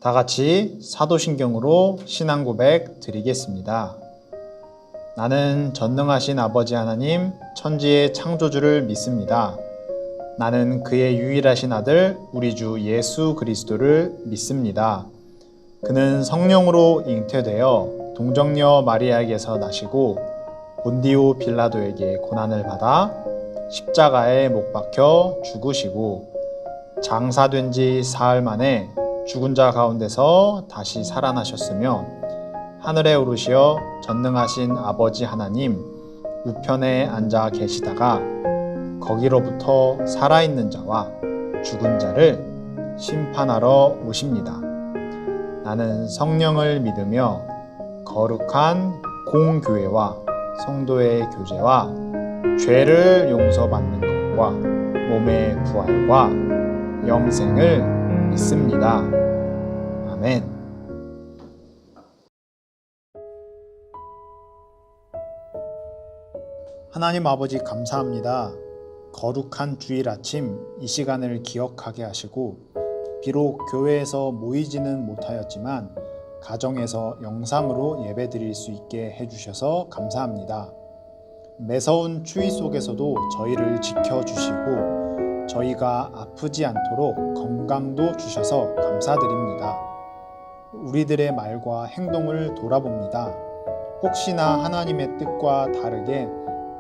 다 같이 사도신경으로 신앙 고백 드리겠습니다. 나는 전능하신 아버지 하나님 천지의 창조주를 믿습니다. 나는 그의 유일하신 아들 우리 주 예수 그리스도를 믿습니다. 그는 성령으로 잉태되어 동정녀 마리아에게서 나시고 본디오 빌라도에게 고난을 받아 십자가에 못 박혀 죽으시고 장사된 지 사흘 만에 죽은 자 가운데서 다시 살아나셨으며 하늘에 오르시어 전능하신 아버지 하나님 우편에 앉아 계시다가 거기로부터 살아있는 자와 죽은 자를 심판하러 오십니다. 나는 성령을 믿으며 거룩한 공교회와 성도의 교제와 죄를 용서받는 것과 몸의 부활과 영생을 믿습니다. 아멘. 하나님 아버지 감사합니다. 거룩한 주일 아침 이 시간을 기억하게 하시고 비록 교회에서 모이지는 못하였지만 가정에서 영상으로 예배드릴 수 있게 해주셔서 감사합니다. 매서운 추위 속에서도 저희를 지켜주시고 저희가 아프지 않도록 건강도 주셔서 감사드립니다. 우리들의 말과 행동을 돌아봅니다. 혹시나 하나님의 뜻과 다르게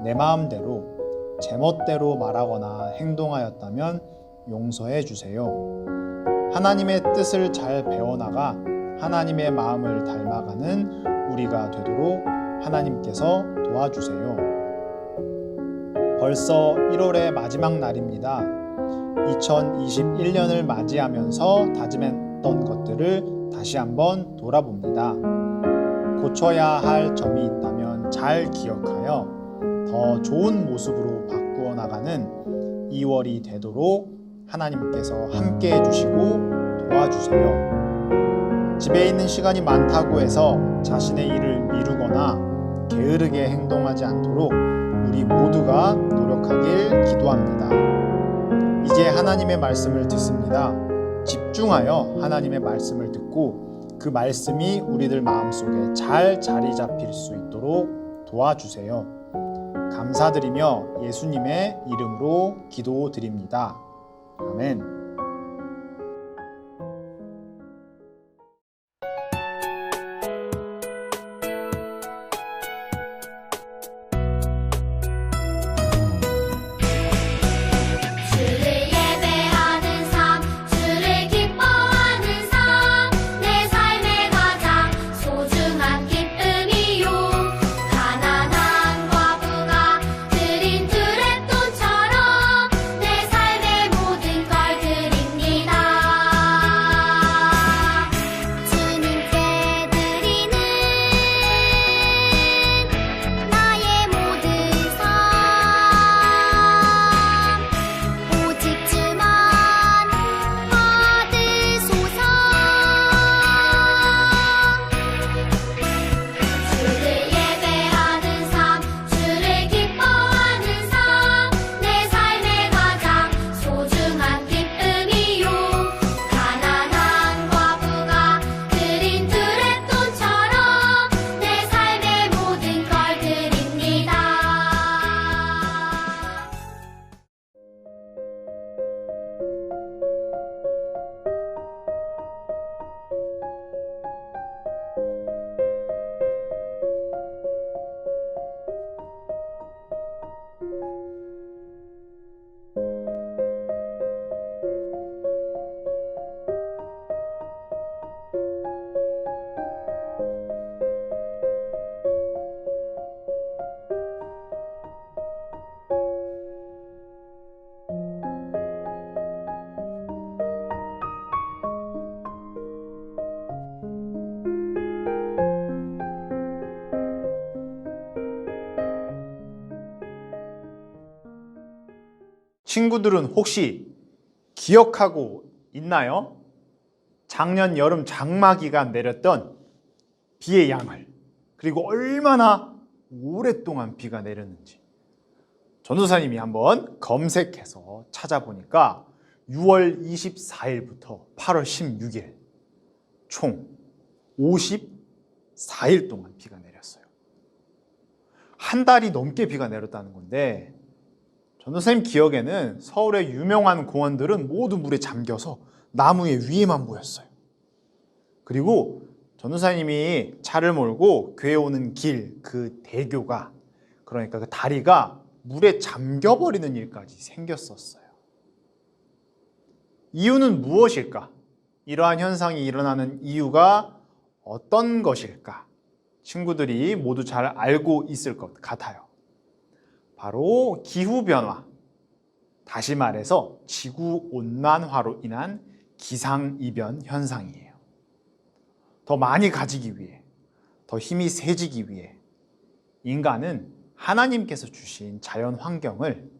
내 마음대로 제멋대로 말하거나 행동하였다면 용서해 주세요. 하나님의 뜻을 잘 배워나가 하나님의 마음을 닮아가는 우리가 되도록 하나님께서 도와주세요. 벌써 1월의 마지막 날입니다. 2021년을 맞이하면서 다짐했던 것들을 다시 한번 돌아봅니다. 고쳐야 할 점이 있다면 잘 기억하여 더 좋은 모습으로 바꾸어 나가는 2월이 되도록 하나님께서 함께 해주시고 도와주세요. 집에 있는 시간이 많다고 해서 자신의 일을 미루거나 게으르게 행동하지 않도록 우리 모두가 노력하길 기도합니다. 이제 하나님의 말씀을 듣습니다. 집중하여 하나님의 말씀을 듣고 그 말씀이 우리들 마음속에 잘 자리 잡힐 수 있도록 도와주세요. 감사드리며 예수님의 이름으로 기도드립니다. 아멘. 친구들은 혹시 기억하고 있나요? 작년 여름 장마 기간 내렸던 비의 양을, 그리고 얼마나 오랫동안 비가 내렸는지 전도사님이 한번 검색해서 찾아보니까 6월 24일부터 8월 16일 총 54일 동안 비가 내렸어요. 한 달이 넘게 비가 내렸다는 건데 전도사님 기억에는 서울의 유명한 공원들은 모두 물에 잠겨서 나무의 위에만 보였어요. 그리고 전도사님이 차를 몰고 교회 오는 길, 그 대교가, 그러니까 그 다리가 물에 잠겨버리는 일까지 생겼었어요. 이유는 무엇일까? 이러한 현상이 일어나는 이유가 어떤 것일까? 친구들이 모두 잘 알고 있을 것 같아요. 바로 기후변화, 다시 말해서 지구온난화로 인한 기상이변 현상이에요. 더 많이 가지기 위해, 더 힘이 세지기 위해 인간은 하나님께서 주신 자연 환경을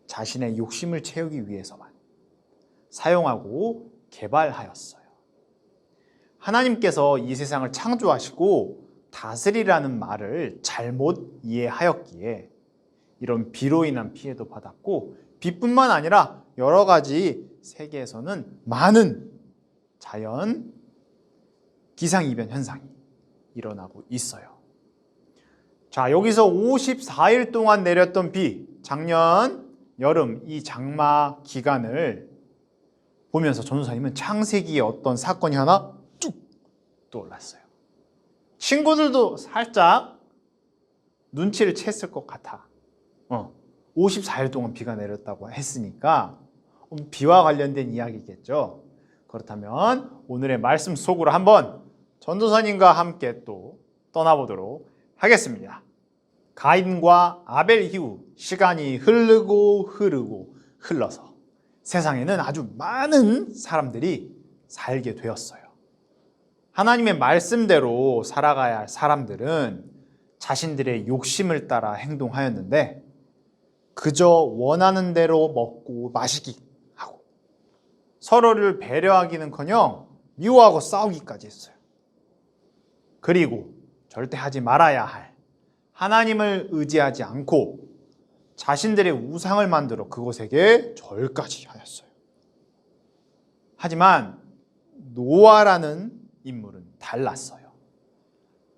자신의 욕심을 채우기 위해서만 사용하고 개발하였어요. 하나님께서 이 세상을 창조하시고 다스리라는 말을 잘못 이해하였기에 이런 비로 인한 피해도 받았고, 비뿐만 아니라 여러 가지 세계에서는 많은 자연 기상이변 현상이 일어나고 있어요. 자, 여기서 54일 동안 내렸던 비, 작년 여름 이 장마 기간을 보면서 전도사님은 창세기의 어떤 사건이 하나 쭉 떠올랐어요. 친구들도 살짝 눈치를 챘을 것 같아. 54일 동안 비가 내렸다고 했으니까 비와 관련된 이야기겠죠. 그렇다면 오늘의 말씀 속으로 한번 전도사님과 함께 또 떠나보도록 하겠습니다. 가인과 아벨 이후 시간이 흐르고 흘러서 세상에는 아주 많은 사람들이 살게 되었어요. 하나님의 말씀대로 살아가야 할 사람들은 자신들의 욕심을 따라 행동하였는데 그저 원하는 대로 먹고 마시기 하고 서로를 배려하기는커녕 미워하고 싸우기까지 했어요. 그리고 절대 하지 말아야 할 하나님을 의지하지 않고 자신들의 우상을 만들어 그곳에게 절까지 하였어요. 하지만 노아라는 인물은 달랐어요.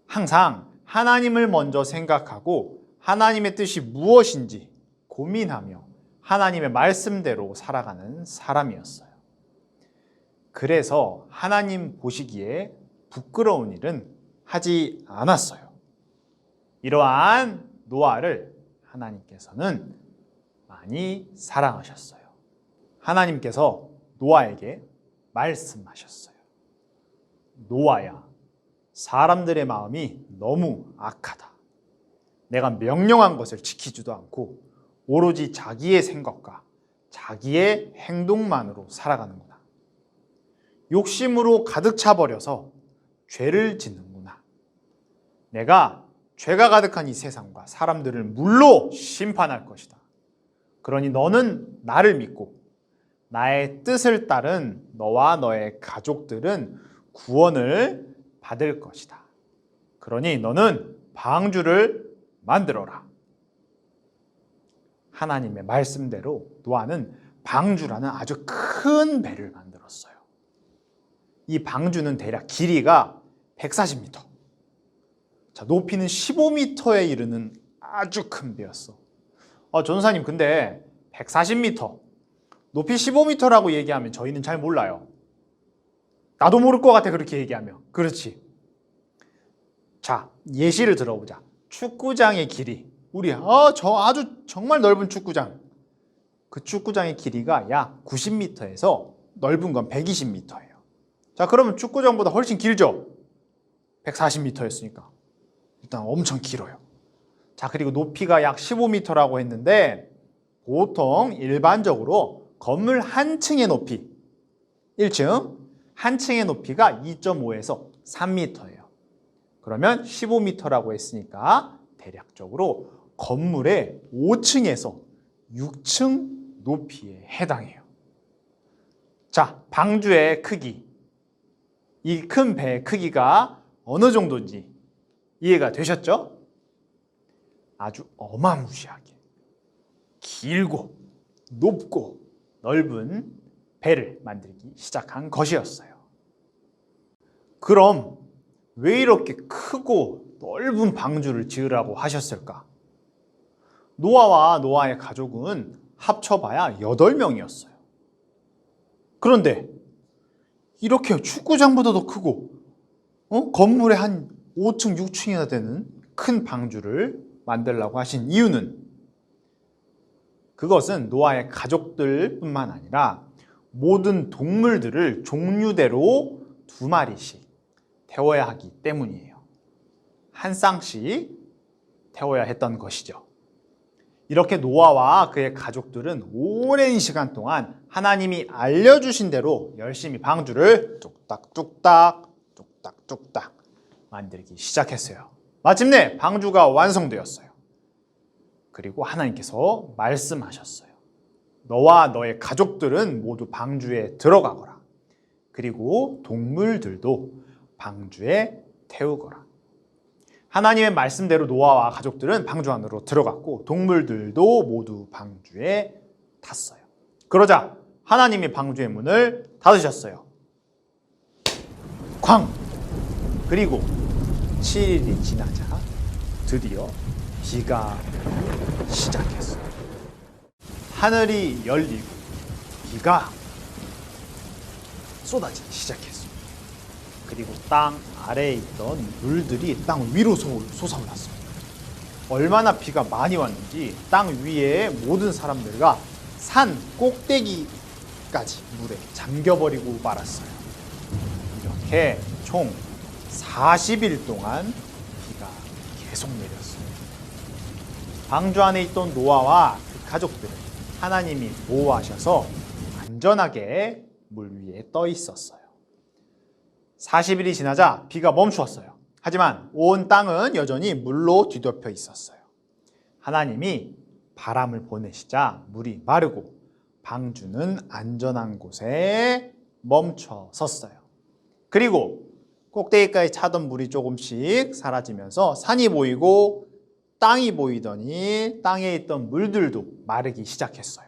항상 하나님을 먼저 생각하고 하나님의 뜻이 무엇인지 고민하며 하나님의 말씀대로 살아가는 사람이었어요. 그래서 하나님 보시기에 부끄러운 일은 하지 않았어요. 이러한 노아를 하나님께서는 많이 사랑하셨어요. 하나님께서 노아에게 말씀하셨어요. 노아야, 사람들의 마음이 너무 악하다. 내가 명령한 것을 지키지도 않고 오로지 자기의 생각과 자기의 행동만으로 살아가는구나. 욕심으로 가득 차버려서 죄를 짓는구나. 내가 죄가 가득한 이 세상과 사람들을 물로 심판할 것이다. 그러니 너는 나를 믿고 나의 뜻을 따른 너와 너의 가족들은 구원을 받을 것이다. 그러니 너는 방주를 만들어라. 하나님의 말씀대로 노아는 방주라는 아주 큰 배를 만들었어요. 이 방주는 대략 길이가 140m, 자, 높이는 15m에 이르는 아주 큰 배였어. 전도사님, 근데 140m, 높이 15m라고 얘기하면 저희는 잘 몰라요. 나도 모를 것 같아, 그렇게 얘기하면. 그렇지. 자, 예시를 들어보자. 축구장의 길이, 우리 아주 정말 넓은 축구장, 그 축구장의 길이가 약 90m에서 넓은 건 120m예요. 자, 그러면 축구장보다 훨씬 길죠? 140m였으니까 일단 엄청 길어요. 자, 그리고 높이가 약 15m라고 했는데 보통 일반적으로 건물 한 층의 높이, 1층 한 층의 높이가 2.5에서 3m예요. 그러면 15m라고 했으니까 대략적으로 건물의 5층에서 6층 높이에 해당해요. 자, 방주의 크기, 이 큰 배의 크기가 어느 정도인지 이해가 되셨죠? 아주 어마무시하게 길고 높고 넓은 배를 만들기 시작한 것이었어요. 그럼 왜 이렇게 크고 넓은 방주를 지으라고 하셨을까? 노아와 노아의 가족은 합쳐봐야 8명이었어요. 그런데 이렇게 축구장보다 더 크고 건물에 한 5층, 6층이나 되는 큰 방주를 만들라고 하신 이유는 그것은 노아의 가족들뿐만 아니라 모든 동물들을 종류대로 2마리씩 태워야 하기 때문이에요. 한 쌍씩 태워야 했던 것이죠. 이렇게 노아와 그의 가족들은 오랜 시간 동안 하나님이 알려주신 대로 열심히 방주를 뚝딱뚝딱 뚝딱뚝딱 만들기 시작했어요. 마침내 방주가 완성되었어요. 그리고 하나님께서 말씀하셨어요. 너와 너의 가족들은 모두 방주에 들어가거라. 그리고 동물들도 방주에 태우거라. 하나님의 말씀대로 노아와 가족들은 방주 안으로 들어갔고 동물들도 모두 방주에 탔어요. 그러자 하나님이 방주의 문을 닫으셨어요. 쾅! 그리고 7일이 지나자 드디어 비가 시작했어요. 하늘이 열리고 비가 쏟아지기 시작했어요. 그리고 땅 아래에 있던 물들이 땅 위로 솟아올랐어요. 얼마나 비가 많이 왔는지 땅 위에 모든 사람들과 산 꼭대기까지 물에 잠겨버리고 말았어요. 이렇게 총 40일 동안 비가 계속 내렸어요. 방주 안에 있던 노아와 그 가족들은 하나님이 보호하셔서 안전하게 물 위에 떠 있었어요. 40일이 지나자 비가 멈추었어요. 하지만 온 땅은 여전히 물로 뒤덮여 있었어요. 하나님이 바람을 보내시자 물이 마르고 방주는 안전한 곳에 멈춰 섰어요. 그리고 꼭대기까지 차던 물이 조금씩 사라지면서 산이 보이고 땅이 보이더니 땅에 있던 물들도 마르기 시작했어요.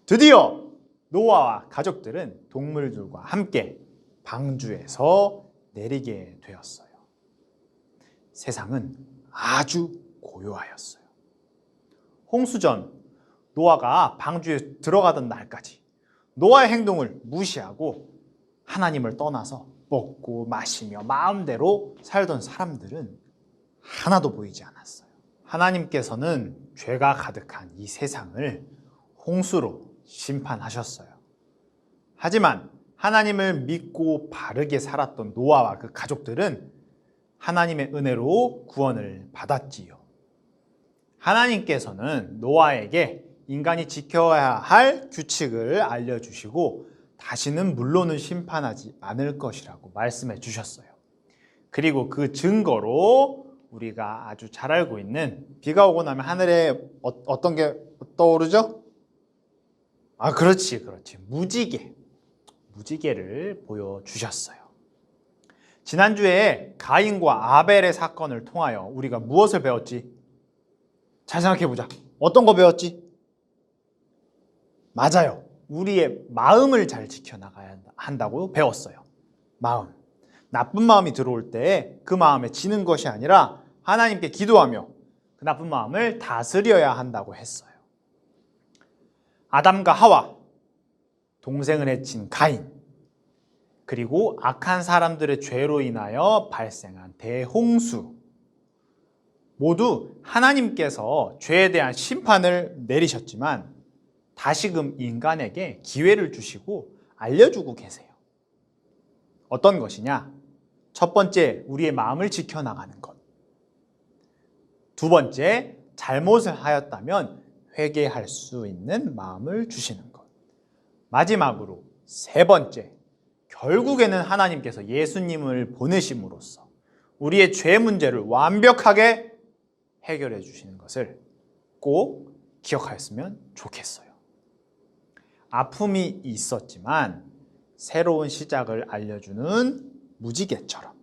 드디어 노아와 가족들은 동물들과 함께 방주에서 내리게 되었어요. 세상은 아주 고요하였어요. 홍수 전 노아가 방주에 들어가던 날까지 노아의 행동을 무시하고 하나님을 떠나서 먹고 마시며 마음대로 살던 사람들은 하나도 보이지 않았어요. 하나님께서는 죄가 가득한 이 세상을 홍수로 심판하셨어요. 하지만 하나님을 믿고 바르게 살았던 노아와 그 가족들은 하나님의 은혜로 구원을 받았지요. 하나님께서는 노아에게 인간이 지켜야 할 규칙을 알려주시고 다시는 물로는 심판하지 않을 것이라고 말씀해 주셨어요. 그리고 그 증거로 우리가 아주 잘 알고 있는 비가 오고 나면 하늘에 어떤 게 떠오르죠? 그렇지. 무지개를 보여주셨어요. 지난주에 가인과 아벨의 사건을 통하여 우리가 무엇을 배웠지? 잘 생각해보자. 어떤 거 배웠지? 맞아요. 우리의 마음을 잘 지켜나가야 한다고 배웠어요. 마음. 나쁜 마음이 들어올 때 그 마음에 지는 것이 아니라 하나님께 기도하며 그 나쁜 마음을 다스려야 한다고 했어요. 아담과 하와, 동생을 해친 가인, 그리고 악한 사람들의 죄로 인하여 발생한 대홍수, 모두 하나님께서 죄에 대한 심판을 내리셨지만 다시금 인간에게 기회를 주시고 알려주고 계세요. 어떤 것이냐? 첫 번째, 우리의 마음을 지켜나가는 것. 두 번째, 잘못을 하였다면 회개할 수 있는 마음을 주시는 것. 마지막으로 세 번째, 결국에는 하나님께서 예수님을 보내심으로써 우리의 죄 문제를 완벽하게 해결해 주시는 것을 꼭 기억하였으면 좋겠어요. 아픔이 있었지만 새로운 시작을 알려주는 무지개처럼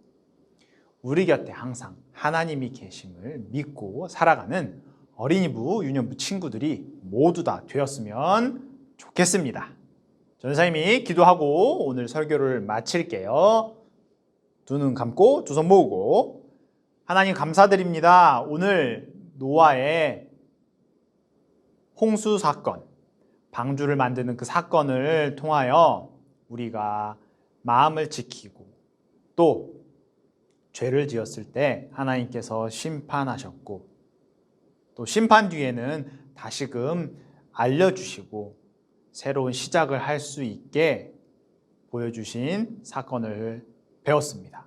우리 곁에 항상 하나님이 계심을 믿고 살아가는 어린이부, 유년부 친구들이 모두 다 되었으면 좋겠습니다. 전사님이 기도하고 오늘 설교를 마칠게요. 두 눈 감고 두 손 모으고 하나님 감사드립니다. 오늘 노아의 홍수 사건, 방주를 만드는 그 사건을 통하여 우리가 마음을 지키고 또 죄를 지었을 때 하나님께서 심판하셨고 또 심판 뒤에는 다시금 알려주시고 새로운 시작을 할 수 있게 보여주신 사건을 배웠습니다.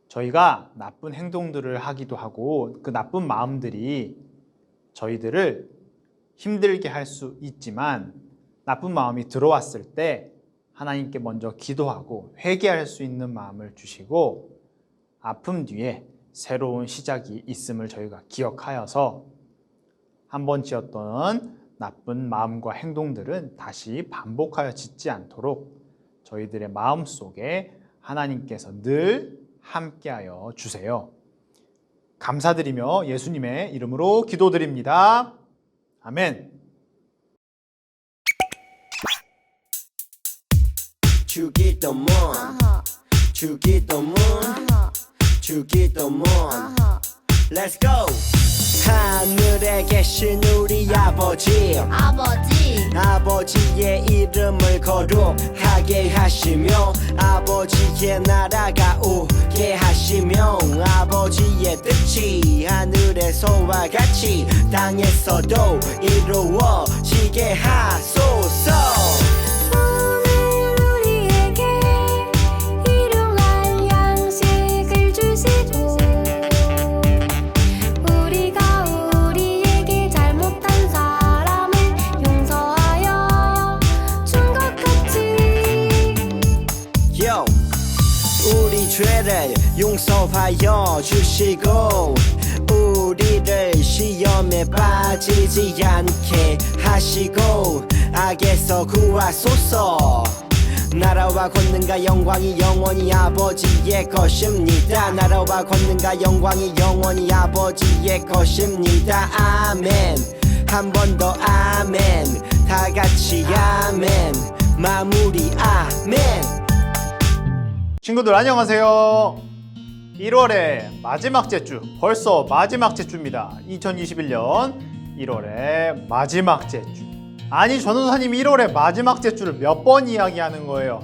저희가 나쁜 행동들을 하기도 하고 그 나쁜 마음들이 저희들을 힘들게 할 수 있지만 나쁜 마음이 들어왔을 때 하나님께 먼저 기도하고 회개할 수 있는 마음을 주시고 아픔 뒤에 새로운 시작이 있음을 저희가 기억하여서 한번 지었던 나쁜 마음과 행동들은 다시 반복하여 짓지 않도록 저희들의 마음 속에 하나님께서 늘 함께하여 주세요. 감사드리며 예수님의 이름으로 기도드립니다. 아멘. 주기도문 주기도문 주기도문 Let's go! 하늘에 계신 우리 아버지 아버지의 이름을 거룩하게 하시며 아버지의 나라가 오게 하시며 아버지의 뜻이 하늘에서와 같이 땅에서도 이루어지게 하소서. 우리 죄를 용서하여 주시고 우리를 시험에 빠지지 않게 하시고 악에서 구하소서. 나라와 권능과 영광이 영원히 아버지의 것입니다. 나라와 권능과 영광이 영원히 아버지의 것입니다. 아멘. 한 번 더 아멘. 다 같이 아멘. 마무리 아멘. 친구들 안녕하세요. 1월의 마지막 제주, 벌써 마지막 제주입니다. 2021년 1월의 마지막 제주. 아니 전도사님이 1월의 마지막 제주를 몇 번 이야기하는 거예요.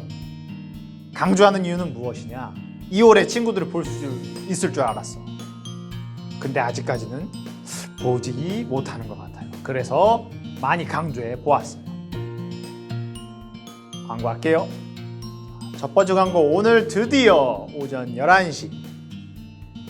강조하는 이유는 무엇이냐? 2월에 친구들을 볼 수 있을 줄 알았어. 근데 아직까지는 보지 못하는 것 같아요. 그래서 많이 강조해 보았어요. 광고할게요. 첫 번째 광고, 오늘 드디어 오전 11시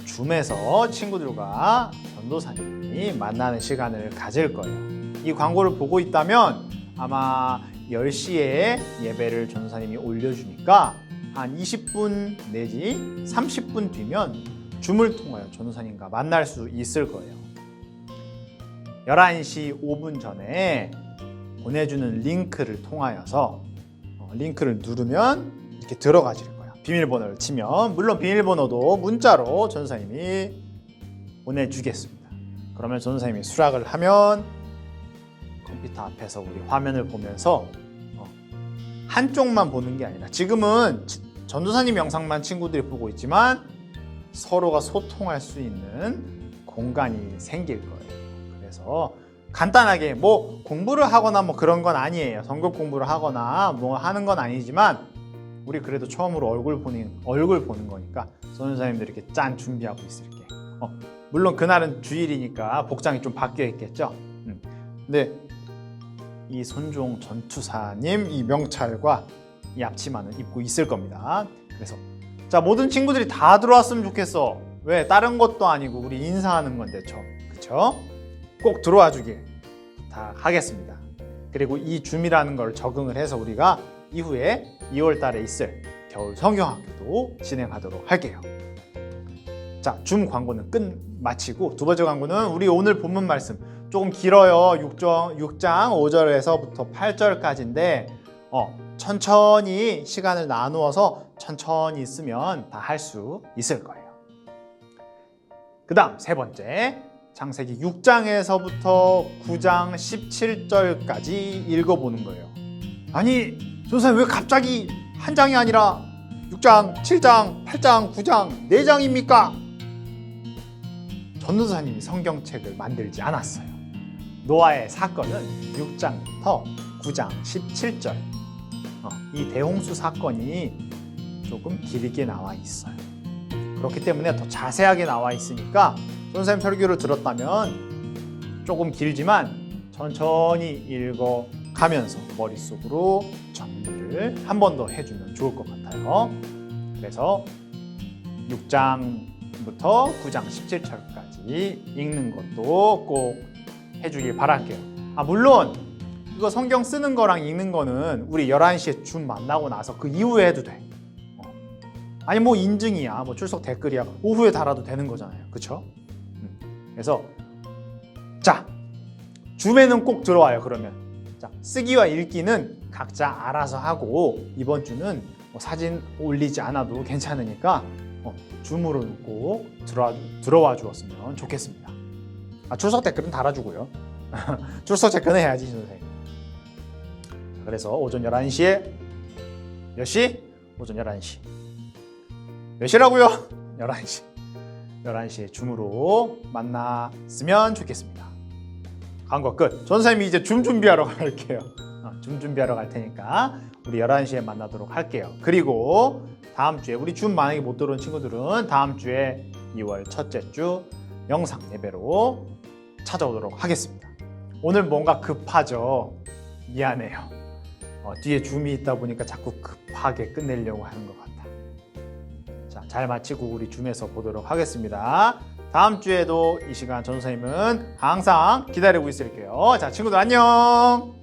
줌에서 친구들과 전도사님이 만나는 시간을 가질 거예요. 이 광고를 보고 있다면 아마 10시에 예배를 전도사님이 올려주니까 한 20분 내지 30분 뒤면 줌을 통하여 전도사님과 만날 수 있을 거예요. 11시 5분 전에 보내주는 링크를 통하여서 링크를 누르면 이렇게 들어가질 거야. 비밀번호를 치면, 물론 비밀번호도 문자로 전도사님이 보내주겠습니다. 그러면 전도사님이 수락을 하면 컴퓨터 앞에서 우리 화면을 보면서 한쪽만 보는 게 아니라, 지금은 전도사님 영상만 친구들이 보고 있지만 서로가 소통할 수 있는 공간이 생길 거예요. 그래서 간단하게 뭐 공부를 하거나 뭐 그런 건 아니에요. 성경 공부를 하거나 뭐 하는 건 아니지만 우리 그래도 처음으로 얼굴 보는 거니까 전도사님들이 이렇게 짠 준비하고 있을게. 물론 그날은 주일이니까 복장이 좀 바뀌어 있겠죠. 근데 이 손종 전투사님 이 명찰과 이 앞치마는 입고 있을 겁니다. 그래서 자, 모든 친구들이 다 들어왔으면 좋겠어. 왜? 다른 것도 아니고 우리 인사하는 건데 그쵸? 꼭 들어와 주길 부탁하겠습니다. 그리고 이 줌이라는 걸 적응을 해서 우리가 이후에 2월 달에 있을 겨울 성경학교도 진행하도록 할게요. 자, 줌 광고는 마치고 두 번째 광고는 우리 오늘 본문 말씀 조금 길어요. 6장 5절에서부터 8절까지인데 천천히 시간을 나누어서 천천히 쓰면 다 할 수 있을 거예요. 그 다음 세 번째, 창세기 6장에서부터 9장 17절까지 읽어보는 거예요. 아니, 전도사님 왜 갑자기 한 장이 아니라 6장, 7장, 8장, 9장, 4장입니까? 전도사님이 성경책을 만들지 않았어요. 노아의 사건은 6장부터 9장 17절 이 대홍수 사건이 조금 길게 나와 있어요. 그렇기 때문에 더 자세하게 나와 있으니까 전도사님 설교를 들었다면 조금 길지만 천천히 읽어가면서 머릿속으로 정리를 한 번 더 해주면 좋을 것 같아요. 그래서 6장부터 9장 17절까지 읽는 것도 꼭 해주길 바랄게요. 물론 이거 성경 쓰는 거랑 읽는 거는 우리 11시에 줌 만나고 나서 그 이후에 해도 돼. 아니 뭐 인증이야, 뭐 출석 댓글이야, 오후에 달아도 되는 거잖아요. 그쵸? 그래서 자, 줌에는 꼭 들어와요. 그러면 자, 쓰기와 읽기는 각자 알아서 하고 이번 주는 뭐 사진 올리지 않아도 괜찮으니까 줌으로 꼭 들어와 주었으면 좋겠습니다. 출석 댓글은 달아주고요. 출석 체크는 해야지, 선생님. 그래서 오전 11시에 몇 시? 오전 11시. 몇 시라고요? 11시. 11시에 줌으로 만났으면 좋겠습니다. 광고 끝. 전선생님이 이제 줌 준비하러 갈게요. 줌 준비하러 갈 테니까 우리 11시에 만나도록 할게요. 그리고 다음 주에 우리 줌 만약에 못 들어온 친구들은 다음 주에 2월 첫째 주 영상 예배로 찾아오도록 하겠습니다. 오늘 뭔가 급하죠? 미안해요. 뒤에 줌이 있다 보니까 자꾸 급하게 끝내려고 하는 것 같아. 자, 잘 마치고 우리 줌에서 보도록 하겠습니다. 다음 주에도 이 시간 전선생님은 항상 기다리고 있을게요. 자, 친구들 안녕.